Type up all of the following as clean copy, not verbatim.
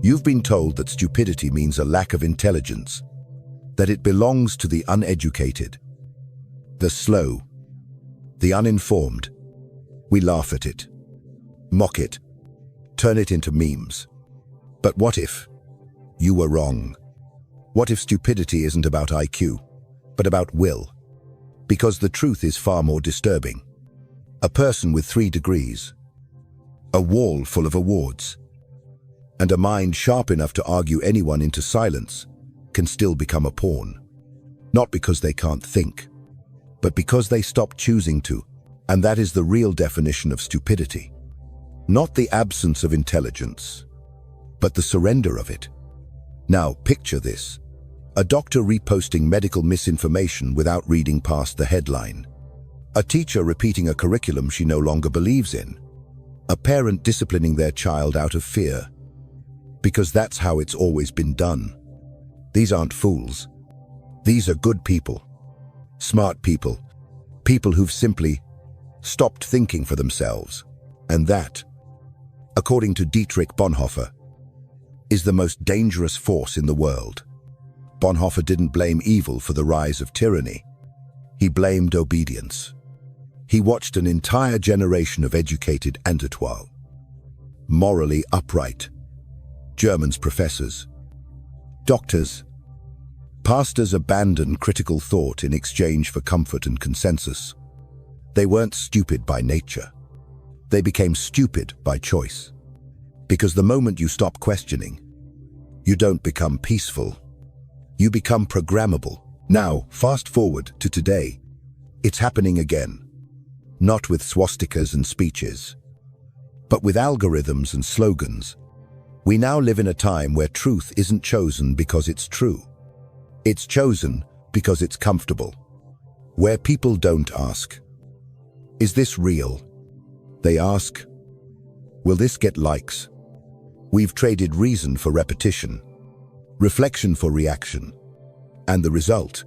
You've been told that stupidity means a lack of intelligence, that it belongs to the uneducated, the slow, the uninformed. We laugh at it, mock it, turn it into memes. But what if you were wrong? What if stupidity isn't about IQ, but about will? Because the truth is far more disturbing. A person with 3 degrees, a wall full of awards, and a mind sharp enough to argue anyone into silence can still become a pawn. Not because they can't think, but because they stop choosing to. And that is the real definition of stupidity. Not the absence of intelligence, but the surrender of it. Now, picture this. A doctor reposting medical misinformation without reading past the headline. A teacher repeating a curriculum she no longer believes in. A parent disciplining their child out of fear, because that's how it's always been done. These aren't fools. These are good people, smart people, people who've simply stopped thinking for themselves. And that, according to Dietrich Bonhoeffer, is the most dangerous force in the world. Bonhoeffer didn't blame evil for the rise of tyranny. He blamed obedience. He watched an entire generation of educated intellectuals, morally upright, Germans professors, doctors, pastors abandon critical thought in exchange for comfort and consensus. They weren't stupid by nature. They became stupid by choice. Because the moment you stop questioning, you don't become peaceful. You become programmable. Now, fast forward to today. It's happening again. Not with swastikas and speeches, but with algorithms and slogans. We now live in a time where truth isn't chosen because it's true. It's chosen because it's comfortable. Where people don't ask, "Is this real?" They ask, "Will this get likes?" We've traded reason for repetition, reflection for reaction. And the result?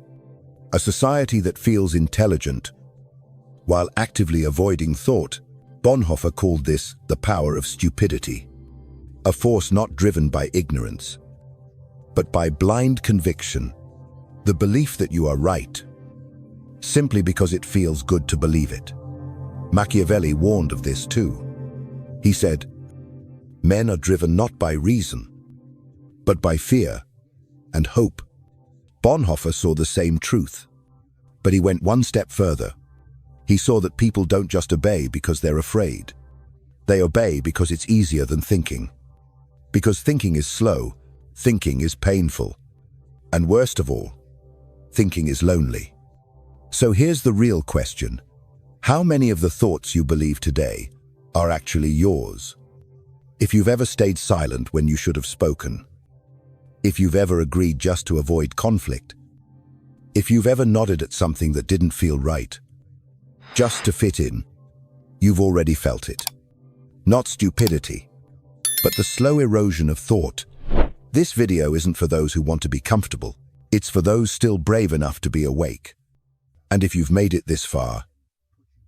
A society that feels intelligent while actively avoiding thought. Bonhoeffer called this the power of stupidity. A force not driven by ignorance, but by blind conviction, the belief that you are right, simply because it feels good to believe it. Machiavelli warned of this too. He said, "Men are driven not by reason, but by fear and hope." Bonhoeffer saw the same truth, but he went one step further. He saw that people don't just obey because they're afraid. They obey because it's easier than thinking. Because thinking is slow, thinking is painful. And worst of all, thinking is lonely. So here's the real question. How many of the thoughts you believe today are actually yours? If you've ever stayed silent when you should have spoken, if you've ever agreed just to avoid conflict, if you've ever nodded at something that didn't feel right, just to fit in, you've already felt it. Not stupidity, but the slow erosion of thought. This video isn't for those who want to be comfortable. It's for those still brave enough to be awake. And if you've made it this far,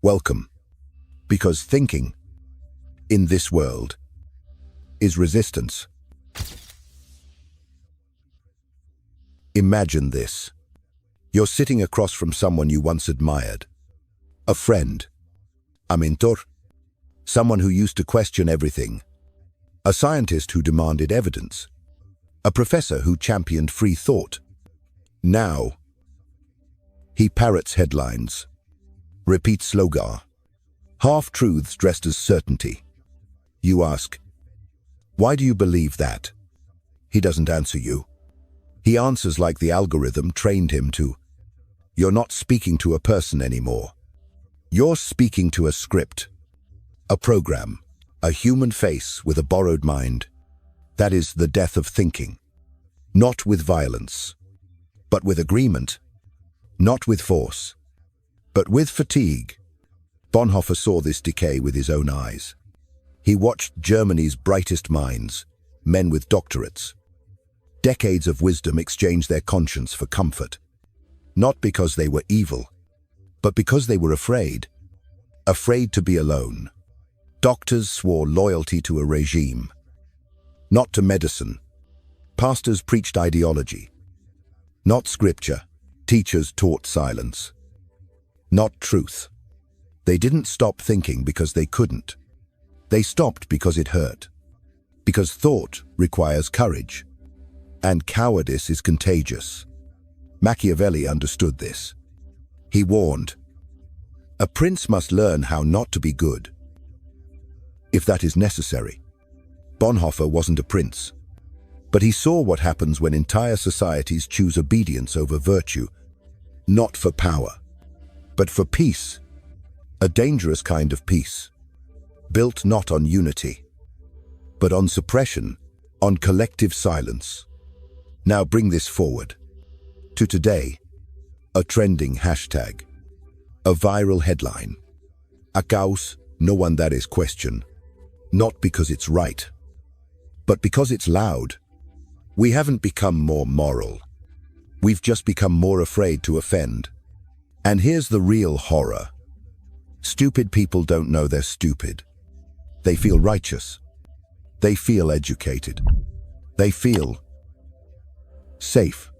welcome. Because thinking, in this world, is resistance. Imagine this. You're sitting across from someone you once admired. A friend, a mentor, someone who used to question everything, a scientist who demanded evidence, a professor who championed free thought. Now, he parrots headlines, repeats slogans, half-truths dressed as certainty. You ask, "Why do you believe that?" He doesn't answer you. He answers like the algorithm trained him to. You're not speaking to a person anymore. You're speaking to a script, a program, a human face with a borrowed mind. That is the death of thinking. Not with violence, but with agreement. Not with force, but with fatigue. Bonhoeffer saw this decay with his own eyes. He watched Germany's brightest minds, men with doctorates, decades of wisdom exchange their conscience for comfort. Not because they were evil, but because they were afraid. Afraid to be alone. Doctors swore loyalty to a regime, not to medicine, Pastors preached ideology, not scripture. Teachers taught silence, not truth. They didn't stop thinking because they couldn't. They stopped because it hurt. Because thought requires courage, and cowardice is contagious. Machiavelli understood this. He warned, "A prince must learn how not to be good, if that is necessary." Bonhoeffer wasn't a prince, but he saw what happens when entire societies choose obedience over virtue, not for power, but for peace, a dangerous kind of peace, built not on unity, but on suppression, on collective silence. Now bring this forward to today, a trending hashtag, a viral headline, a cause no one that is question, not because it's right, but because it's loud. We haven't become more moral. We've just become more afraid to offend. And here's the real horror. Stupid people don't know they're stupid. They feel righteous. They feel educated. They feel safe.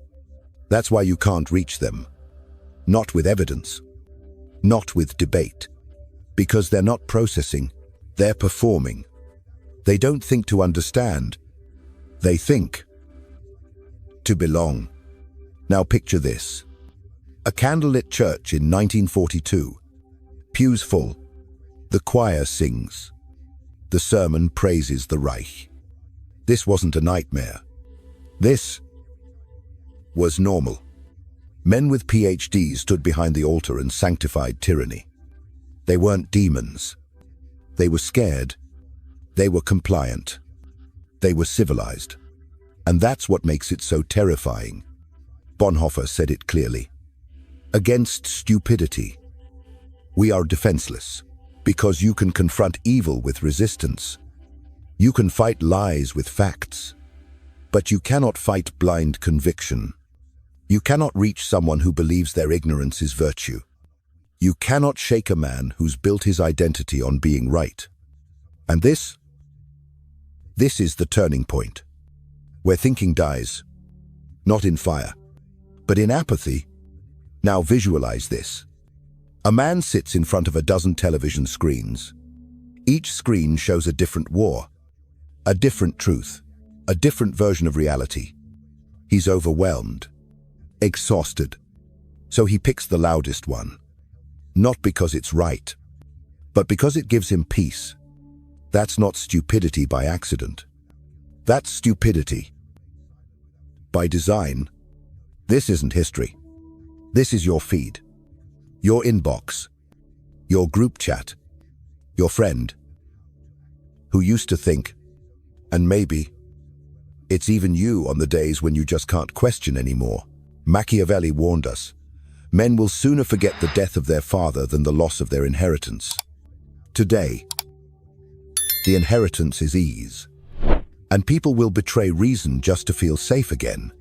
That's why you can't reach them. Not with evidence. Not with debate. Because they're not processing. They're performing. They don't think to understand. They think to belong. Now picture this. A candlelit church in 1942. Pews full. The choir sings. The sermon praises the Reich. This wasn't a nightmare. This was normal. Men with PhDs stood behind the altar and sanctified tyranny. They weren't demons. They were scared. They were compliant. They were civilized. And that's what makes it so terrifying. Bonhoeffer said it clearly. Against stupidity, we are defenseless, because you can confront evil with resistance. You can fight lies with facts, but you cannot fight blind conviction. You cannot reach someone who believes their ignorance is virtue. You cannot shake a man who's built his identity on being right. And this is the turning point, where thinking dies, not in fire, but in apathy. Now visualize this. A man sits in front of a dozen television screens. Each screen shows a different war, a different truth, a different version of reality. He's overwhelmed, exhausted, so he picks the loudest one. Not because it's right, but because it gives him peace. That's not stupidity by accident. That's stupidity by design. This isn't history. This is your feed, your inbox, your group chat, your friend who used to think, and maybe it's even you on the days when you just can't question anymore. Machiavelli warned us, men will sooner forget the death of their father than the loss of their inheritance. Today, the inheritance is ease, and people will betray reason just to feel safe again.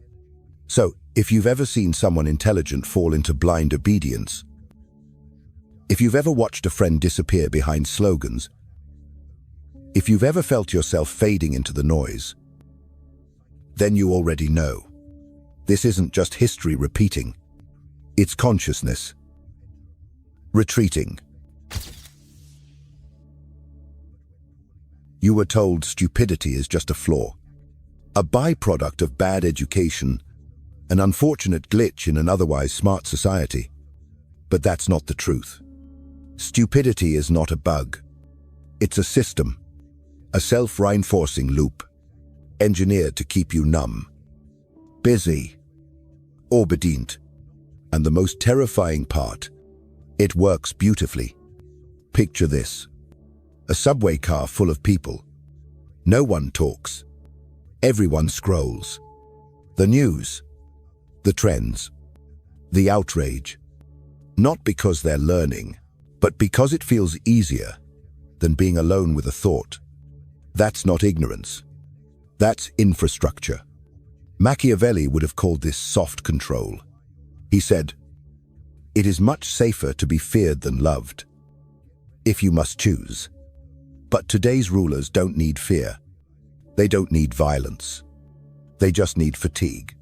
So, if you've ever seen someone intelligent fall into blind obedience, if you've ever watched a friend disappear behind slogans, if you've ever felt yourself fading into the noise, then you already know. This isn't just history repeating, it's consciousness retreating. You were told stupidity is just a flaw, a byproduct of bad education, an unfortunate glitch in an otherwise smart society. But that's not the truth. Stupidity is not a bug. It's a system, a self-reinforcing loop, engineered to keep you numb, busy, obedient. And the most terrifying part, it works beautifully. Picture this. A subway car full of people. No one talks. Everyone scrolls. The news, the trends, the outrage. Not because they're learning, but because it feels easier than being alone with a thought. That's not ignorance. That's infrastructure. Machiavelli would have called this soft control. He said, "It is much safer to be feared than loved, if you must choose." But today's rulers don't need fear. They don't need violence. They just need fatigue.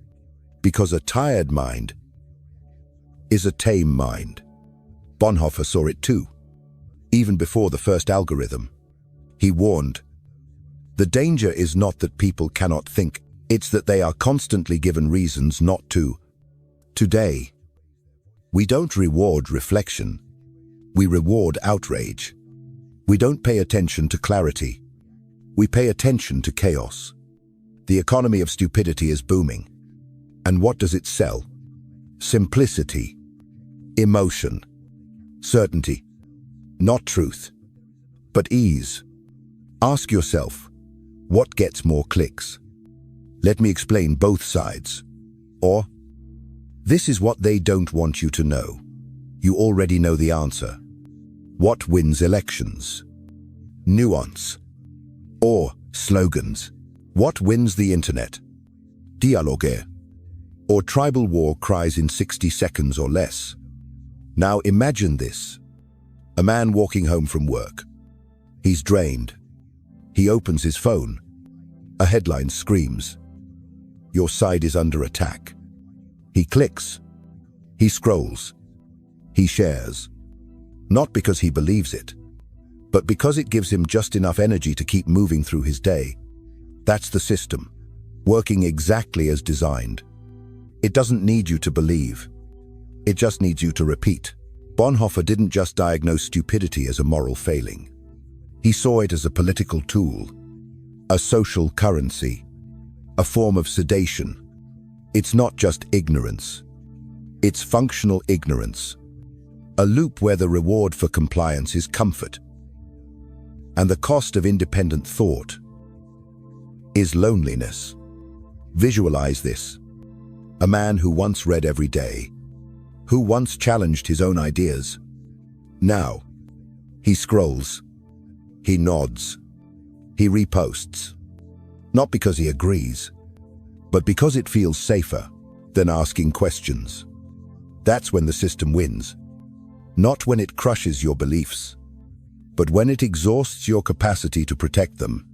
Because a tired mind is a tame mind. Bonhoeffer saw it too. Even before the first algorithm, he warned, "The danger is not that people cannot think, it's that they are constantly given reasons not to." Today, we don't reward reflection, we reward outrage. We don't pay attention to clarity, we pay attention to chaos. The economy of stupidity is booming. And what does it sell? Simplicity, emotion, certainty. Not truth, but ease. Ask yourself, what gets more clicks? Let me explain both sides. Or, this is what they don't want you to know. You already know the answer. What wins elections? Nuance. Or slogans. What wins the internet? Dialogue. Or tribal war cries in 60 seconds or less. Now imagine this. A man walking home from work. He's drained. He opens his phone. A headline screams, "Your side is under attack." He clicks. He scrolls. He shares. Not because he believes it, but because it gives him just enough energy to keep moving through his day. That's the system, working exactly as designed. It doesn't need you to believe. It just needs you to repeat. Bonhoeffer didn't just diagnose stupidity as a moral failing. He saw it as a political tool, a social currency, a form of sedation. It's not just ignorance. It's functional ignorance, a loop where the reward for compliance is comfort, and the cost of independent thought is loneliness. Visualize this. A man who once read every day, who once challenged his own ideas. Now, he scrolls, he nods, he reposts. Not because he agrees, but because it feels safer than asking questions. That's when the system wins. Not when it crushes your beliefs, but when it exhausts your capacity to protect them.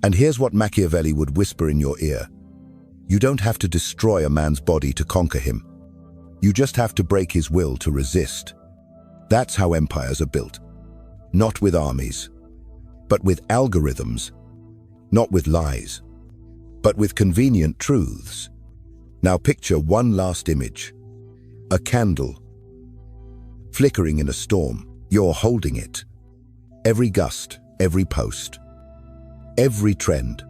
And here's what Machiavelli would whisper in your ear. You don't have to destroy a man's body to conquer him. You just have to break his will to resist. That's how empires are built. Not with armies, but with algorithms. Not with lies, but with convenient truths. Now picture one last image. A candle, flickering in a storm. You're holding it. Every gust, every post, every trend,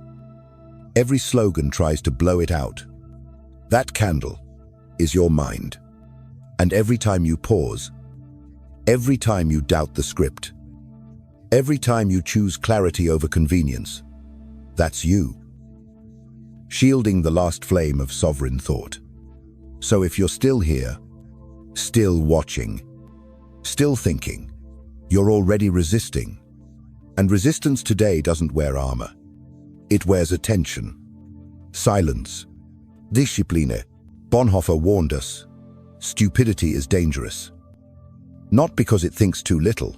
every slogan tries to blow it out. That candle is your mind. And every time you pause, every time you doubt the script, every time you choose clarity over convenience, that's you, shielding the last flame of sovereign thought. So if you're still here, still watching, still thinking, you're already resisting. And resistance today doesn't wear armor. It wears attention, silence, discipline. Bonhoeffer warned us, stupidity is dangerous. Not because it thinks too little,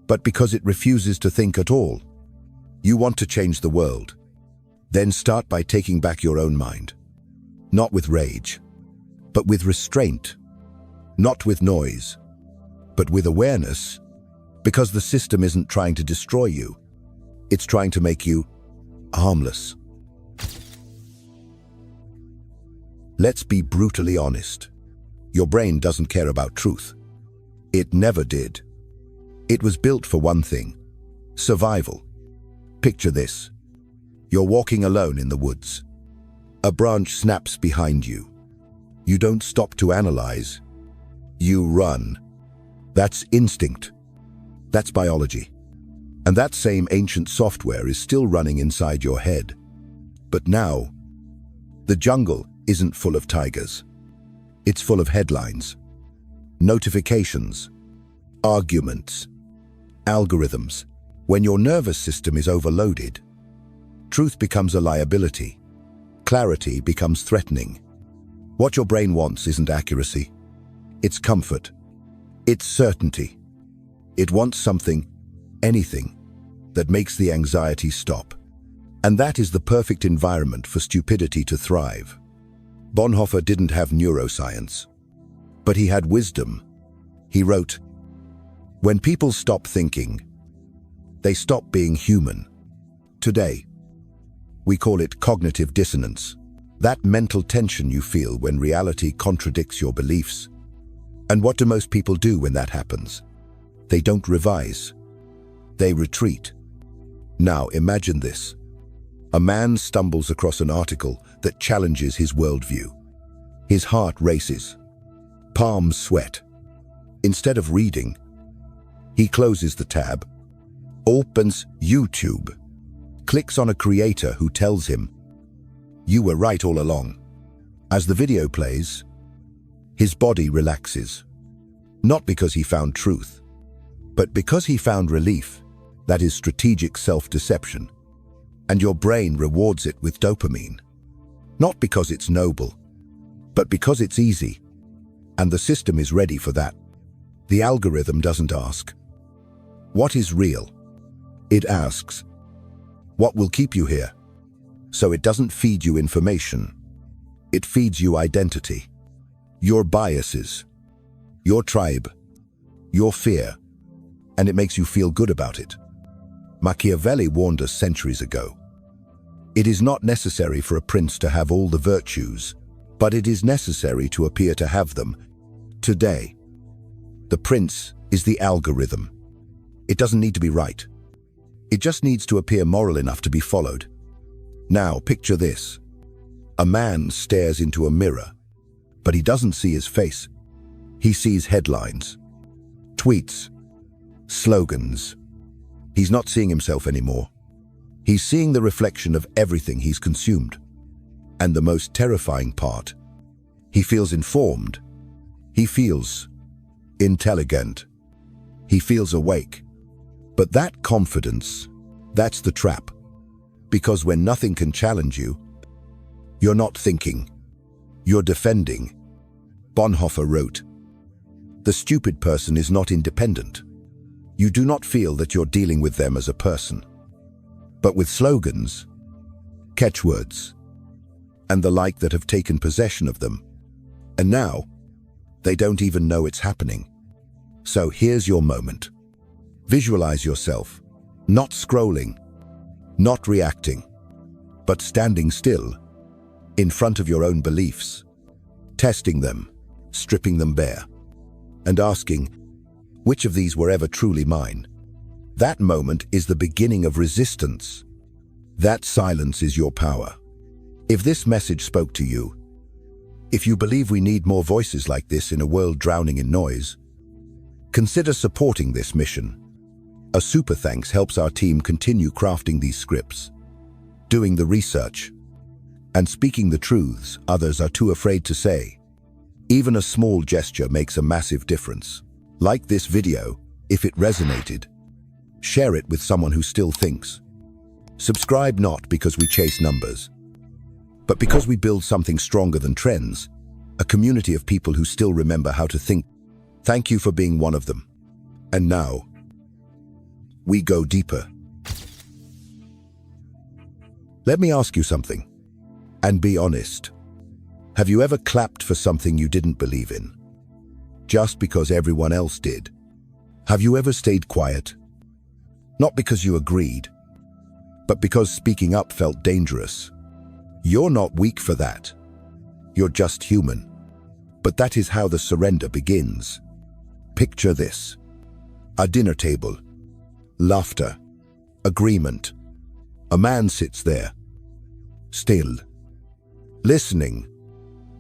but because it refuses to think at all. You want to change the world? Then start by taking back your own mind. Not with rage, but with restraint. Not with noise, but with awareness. Because the system isn't trying to destroy you. It's trying to make you harmless. Let's be brutally honest. Your brain doesn't care about truth. It never did. It was built for one thing: survival. Picture this. You're walking alone in the woods. A branch snaps behind you. You don't stop to analyze. You run. That's instinct. That's biology. And that same ancient software is still running inside your head. But now, the jungle isn't full of tigers. It's full of headlines, notifications, arguments, algorithms. When your nervous system is overloaded, truth becomes a liability. Clarity becomes threatening. What your brain wants isn't accuracy. It's comfort. It's certainty. It wants something, anything, that makes the anxiety stop. And that is the perfect environment for stupidity to thrive. Bonhoeffer didn't have neuroscience, but he had wisdom. He wrote, "When people stop thinking, they stop being human." Today, we call it cognitive dissonance. That mental tension you feel when reality contradicts your beliefs. And what do most people do when that happens? They don't revise. They retreat. Now imagine this. A man stumbles across an article that challenges his worldview. His heart races. Palms sweat. Instead of reading, he closes the tab, opens YouTube, clicks on a creator who tells him, "You were right all along." As the video plays, his body relaxes. Not because he found truth, but because he found relief. That is strategic self-deception. And your brain rewards it with dopamine. Not because it's noble, but because it's easy. And the system is ready for that. The algorithm doesn't ask, "What is real?" It asks, "What will keep you here?" So it doesn't feed you information. It feeds you identity, your biases, your tribe, your fear, and it makes you feel good about it. Machiavelli warned us centuries ago. It is not necessary for a prince to have all the virtues, but it is necessary to appear to have them. Today, the prince is the algorithm. It doesn't need to be right. It just needs to appear moral enough to be followed. Now, picture this. A man stares into a mirror, but he doesn't see his face. He sees headlines, tweets, slogans. He's not seeing himself anymore. He's seeing the reflection of everything he's consumed. And the most terrifying part, he feels informed. He feels intelligent. He feels awake. But that confidence, that's the trap. Because when nothing can challenge you, you're not thinking, you're defending. Bonhoeffer wrote, "The stupid person is not independent. You do not feel that you're dealing with them as a person, but with slogans, catchwords, and the like that have taken possession of them. And now, they don't even know it's happening. So here's your moment. Visualize yourself, not scrolling, not reacting, but standing still, in front of your own beliefs, testing them, stripping them bare, and asking, which of these were ever truly mine? That moment is the beginning of resistance. That silence is your power. If this message spoke to you, if you believe we need more voices like this in a world drowning in noise, consider supporting this mission. A super thanks helps our team continue crafting these scripts, doing the research, and speaking the truths others are too afraid to say. Even a small gesture makes a massive difference. Like this video, if it resonated. Share it with someone who still thinks. Subscribe not because we chase numbers, but because we build something stronger than trends, a community of people who still remember how to think. Thank you for being one of them. And now, we go deeper. Let me ask you something, and be honest. Have you ever clapped for something you didn't believe in, just because everyone else did? Have you ever stayed quiet? Not because you agreed, but because speaking up felt dangerous. You're not weak for that. You're just human. But that is how the surrender begins. Picture this. A dinner table. Laughter. Agreement. A man sits there. Still. Listening.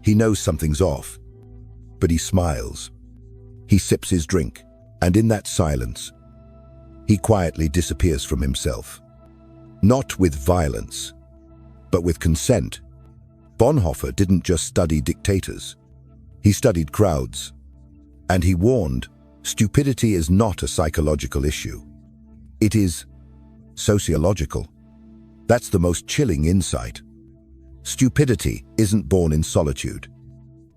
He knows something's off. But he smiles. He sips his drink, and in that silence, he quietly disappears from himself. Not with violence, but with consent. Bonhoeffer didn't just study dictators. He studied crowds. And he warned, stupidity is not a psychological issue. It is sociological. That's the most chilling insight. Stupidity isn't born in solitude.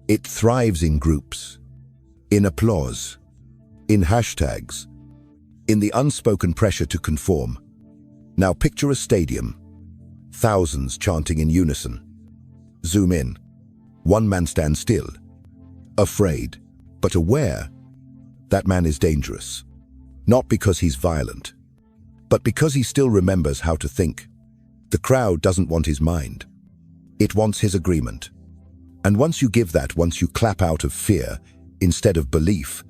It thrives in groups, in applause, in hashtags, in the unspoken pressure to conform. Now picture a stadium. thousands chanting in unison. Zoom in. One man stands still, afraid, but aware. That man is dangerous. Not because he's violent, but because he still remembers how to think. The crowd doesn't want his mind. It wants his agreement. And once you give that, once you clap out of fear instead of belief,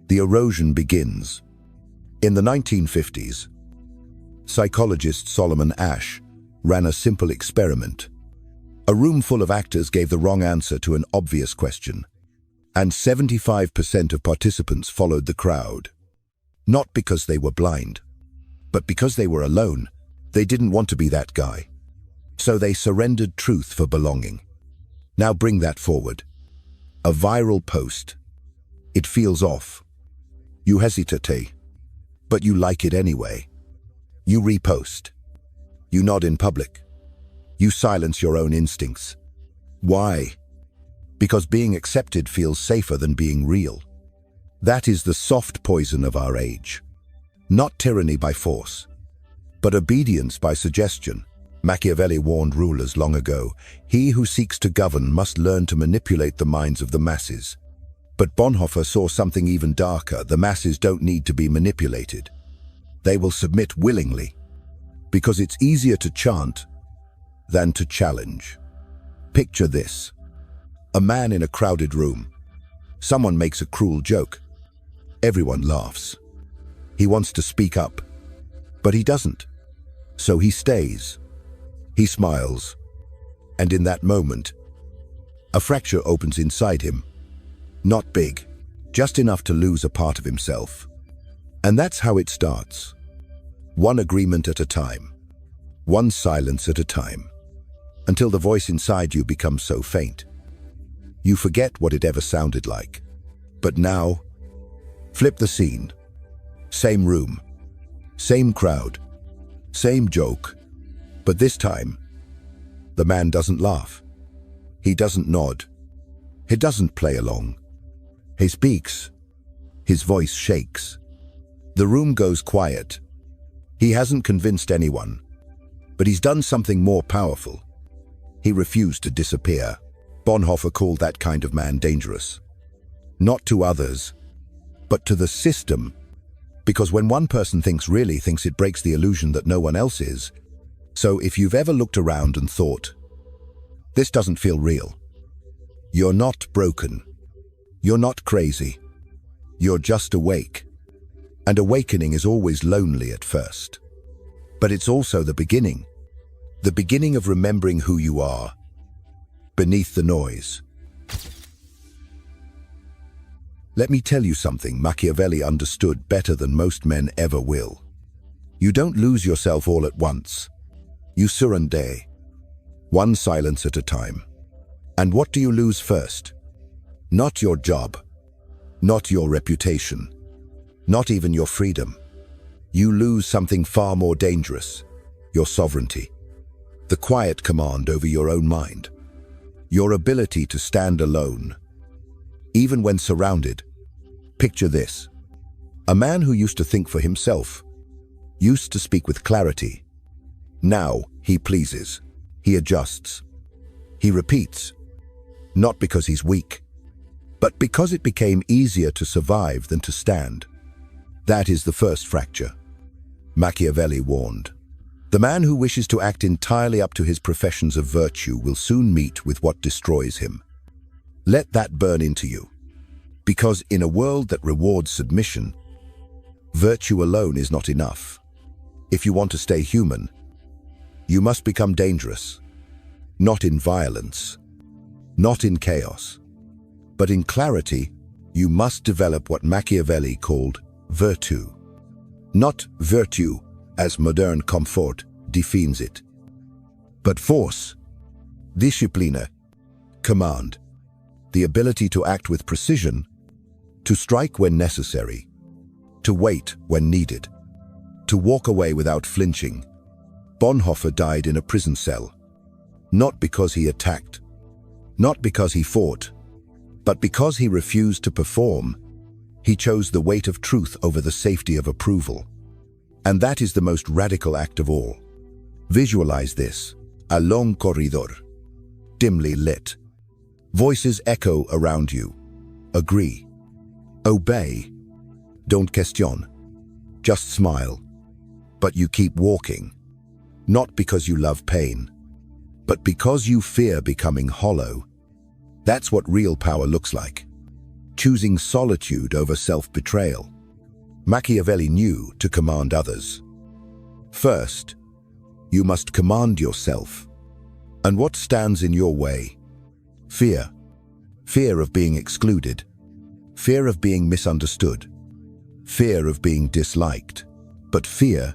the erosion begins. In the 1950s, psychologist Solomon Asch ran a simple experiment. A room full of actors gave the wrong answer to an obvious question, and 75% of participants followed the crowd. Not because they were blind, but because they were alone. They didn't want to be that guy. So they surrendered truth for belonging. Now bring that forward. A viral post. It feels off. You hesitate, but you like it anyway. You repost. You nod in public. You silence your own instincts. Why? Because being accepted feels safer than being real. That is the soft poison of our age. Not tyranny by force, but obedience by suggestion. Machiavelli warned rulers long ago, he who seeks to govern must learn to manipulate the minds of the masses. But Bonhoeffer saw something even darker. The masses don't need to be manipulated. They will submit willingly, because it's easier to chant than to challenge. Picture this. A man in a crowded room. Someone makes a cruel joke. Everyone laughs. He wants to speak up, but he doesn't. So he stays. He smiles. And in that moment, a fracture opens inside him. Not big, just enough to lose a part of himself. And that's how it starts. One agreement at a time. One silence at a time. Until the voice inside you becomes so faint, you forget what it ever sounded like. But now, flip the scene. Same room, same crowd, same joke. But this time, the man doesn't laugh. He doesn't nod. He doesn't play along. He speaks. His voice shakes. The room goes quiet. He hasn't convinced anyone, but he's done something more powerful. He refused to disappear. Bonhoeffer called that kind of man dangerous. Not to others, but to the system. Because when one person really thinks, it breaks the illusion that no one else is. So if you've ever looked around and thought, this doesn't feel real, you're not broken. You're not crazy. You're just awake. And awakening is always lonely at first. But it's also the beginning of remembering who you are, beneath the noise. Let me tell you something Machiavelli understood better than most men ever will. You don't lose yourself all at once. You surrender, one silence at a time. And what do you lose first? Not your job, not your reputation, not even your freedom. You lose something far more dangerous, your sovereignty. The quiet command over your own mind. Your ability to stand alone, even when surrounded. Picture this. A man who used to think for himself, used to speak with clarity. Now he pleases, he adjusts, he repeats, not because he's weak, but because it became easier to survive than to stand. That is the first fracture. Machiavelli warned. The man who wishes to act entirely up to his professions of virtue will soon meet with what destroys him. Let that burn into you. Because in a world that rewards submission, virtue alone is not enough. If you want to stay human, you must become dangerous. Not in violence, not in chaos, but in clarity. You must develop what Machiavelli called virtue. Not virtue as modern comfort defines it, but force, disciplina, command, the ability to act with precision, to strike when necessary, to wait when needed, to walk away without flinching. Bonhoeffer died in a prison cell, not because he attacked, not because he fought, but because he refused to perform. He chose the weight of truth over the safety of approval. And that is the most radical act of all. Visualize this. A long corridor, dimly lit. Voices echo around you. Agree. Obey. Don't question. Just smile. But you keep walking. Not because you love pain, but because you fear becoming hollow. That's what real power looks like. Choosing solitude over self-betrayal. Machiavelli knew to command others. First, you must command yourself. And what stands in your way? Fear. Fear of being excluded. Fear of being misunderstood. Fear of being disliked. But fear,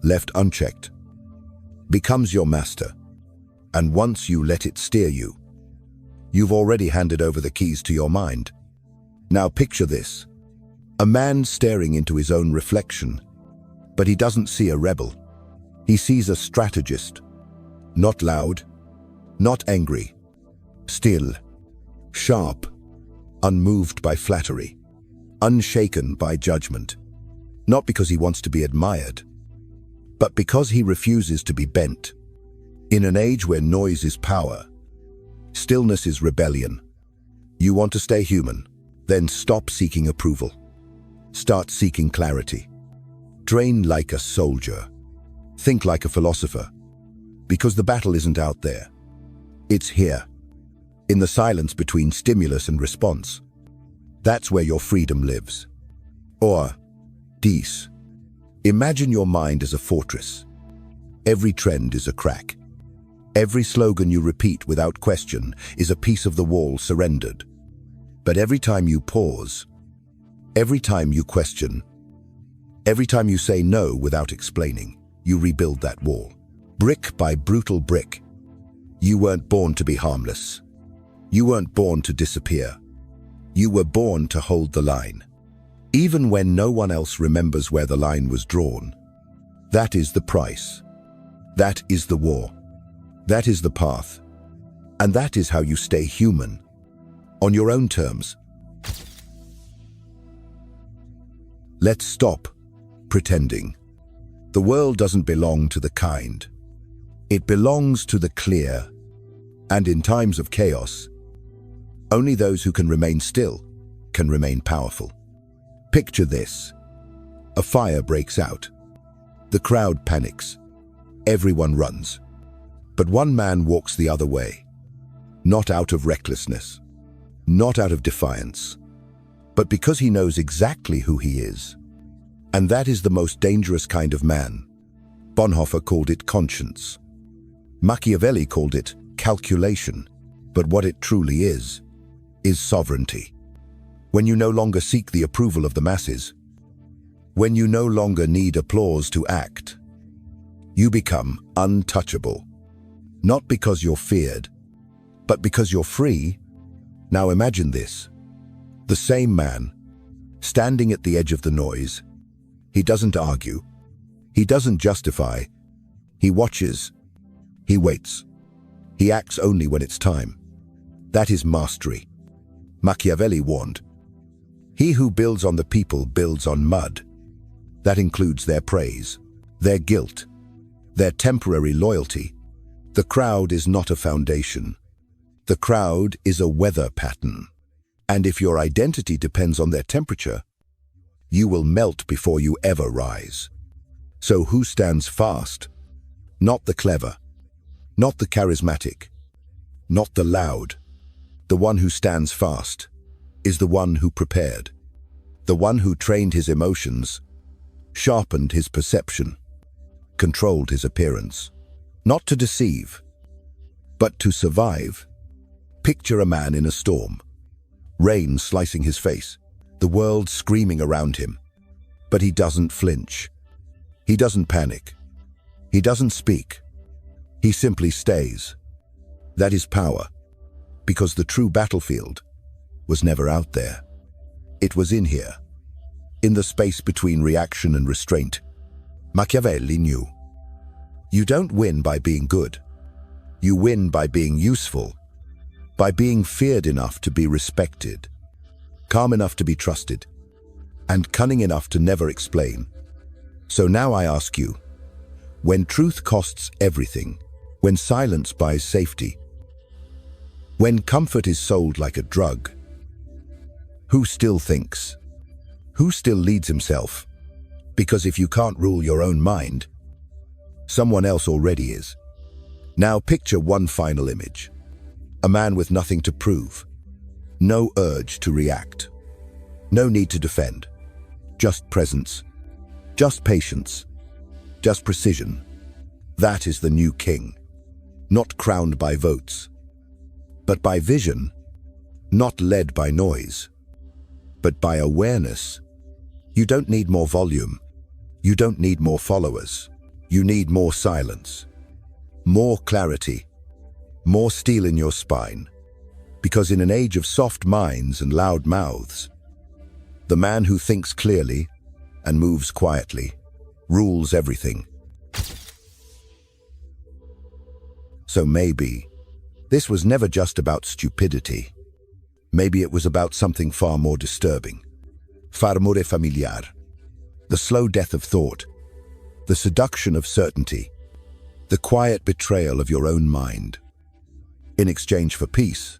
left unchecked, becomes your master. And once you let it steer you, you've already handed over the keys to your mind. Now picture this. A man staring into his own reflection, but he doesn't see a rebel. He sees a strategist. Not loud, not angry, still, sharp, unmoved by flattery, unshaken by judgment. Not because he wants to be admired, but because he refuses to be bent. In an age where noise is power, stillness is rebellion. You want to stay human? Then stop seeking approval. Start seeking clarity. Train like a soldier. Think like a philosopher. Because the battle isn't out there. It's here. In the silence between stimulus and response. That's where your freedom lives. Or, peace. Imagine your mind as a fortress. Every trend is a crack. Every slogan you repeat without question is a piece of the wall surrendered. But every time you pause, every time you question, every time you say no without explaining, you rebuild that wall. Brick by brutal brick. You weren't born to be harmless. You weren't born to disappear. You were born to hold the line. Even when no one else remembers where the line was drawn. That is the price. That is the war. That is the path. And that is how you stay human. On your own terms. Let's stop pretending. The world doesn't belong to the kind. It belongs to the clear. And in times of chaos, only those who can remain still can remain powerful. Picture this. A fire breaks out. The crowd panics. Everyone runs. But one man walks the other way. Not out of recklessness. Not out of defiance. But because he knows exactly who he is. And that is the most dangerous kind of man. Bonhoeffer called it conscience. Machiavelli called it calculation. But what it truly is sovereignty. When you no longer seek the approval of the masses, when you no longer need applause to act, you become untouchable. Not because you're feared, but because you're free. Now imagine this. The same man, standing at the edge of the noise. He doesn't argue. He doesn't justify. He watches. He waits. He acts only when it's time. That is mastery. Machiavelli warned, "He who builds on the people builds on mud." That includes their praise, their guilt, their temporary loyalty. The crowd is not a foundation. The crowd is a weather pattern. And if your identity depends on their temperature, you will melt before you ever rise. So who stands fast? Not the clever, not the charismatic, not the loud. The one who stands fast is the one who prepared, the one who trained his emotions, sharpened his perception, controlled his appearance. Not to deceive, but to survive. Picture a man in a storm, rain slicing his face, the world screaming around him. But he doesn't flinch. He doesn't panic. He doesn't speak. He simply stays. That is power, because the true battlefield was never out there. It was in here, in the space between reaction and restraint. Machiavelli knew. You don't win by being good. You win by being useful, by being feared enough to be respected, calm enough to be trusted, and cunning enough to never explain. So now I ask you, when truth costs everything, when silence buys safety, when comfort is sold like a drug, who still thinks? Who still leads himself? Because if you can't rule your own mind, someone else already is. Now picture one final image. A man with nothing to prove, no urge to react, no need to defend, just presence, just patience, just precision. That is the new king, not crowned by votes, but by vision, not led by noise, but by awareness. You don't need more volume. You don't need more followers. You need more silence, more clarity, more steel in your spine. Because in an age of soft minds and loud mouths, the man who thinks clearly and moves quietly rules everything. So maybe this was never just about stupidity. Maybe it was about something far more disturbing. Far more familiar. The slow death of thought, the seduction of certainty, the quiet betrayal of your own mind. In exchange for peace,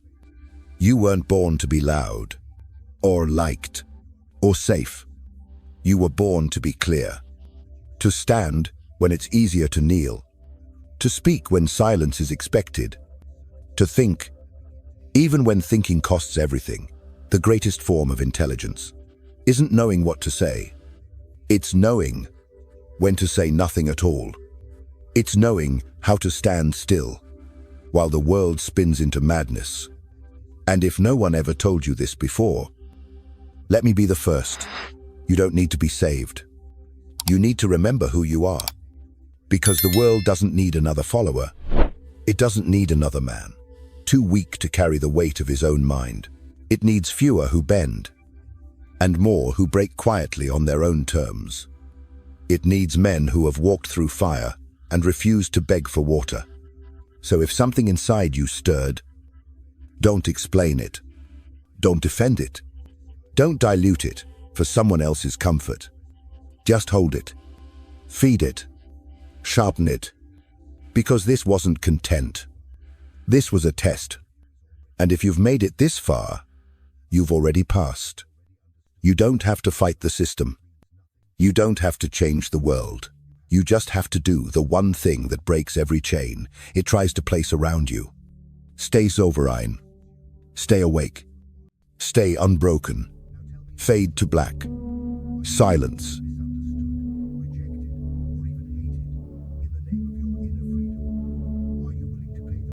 you weren't born to be loud, or liked, or safe. You were born to be clear, to stand when it's easier to kneel, to speak when silence is expected, to think, even when thinking costs everything. The greatest form of intelligence isn't knowing what to say. It's knowing when to say nothing at all. It's knowing how to stand still while the world spins into madness. And if no one ever told you this before, let me be the first. You don't need to be saved. You need to remember who you are. Because the world doesn't need another follower. It doesn't need another man, too weak to carry the weight of his own mind. It needs fewer who bend, and more who break quietly on their own terms. It needs men who have walked through fire and refused to beg for water. So if something inside you stirred, don't explain it. Don't defend it. Don't dilute it for someone else's comfort. Just hold it. Feed it. Sharpen it. Because this wasn't content. This was a test. And if you've made it this far, you've already passed. You don't have to fight the system. You don't have to change the world. You just have to do the one thing that breaks every chain it tries to place around you. Stay sovereign. Stay awake. Stay unbroken. Fade to black. Silence.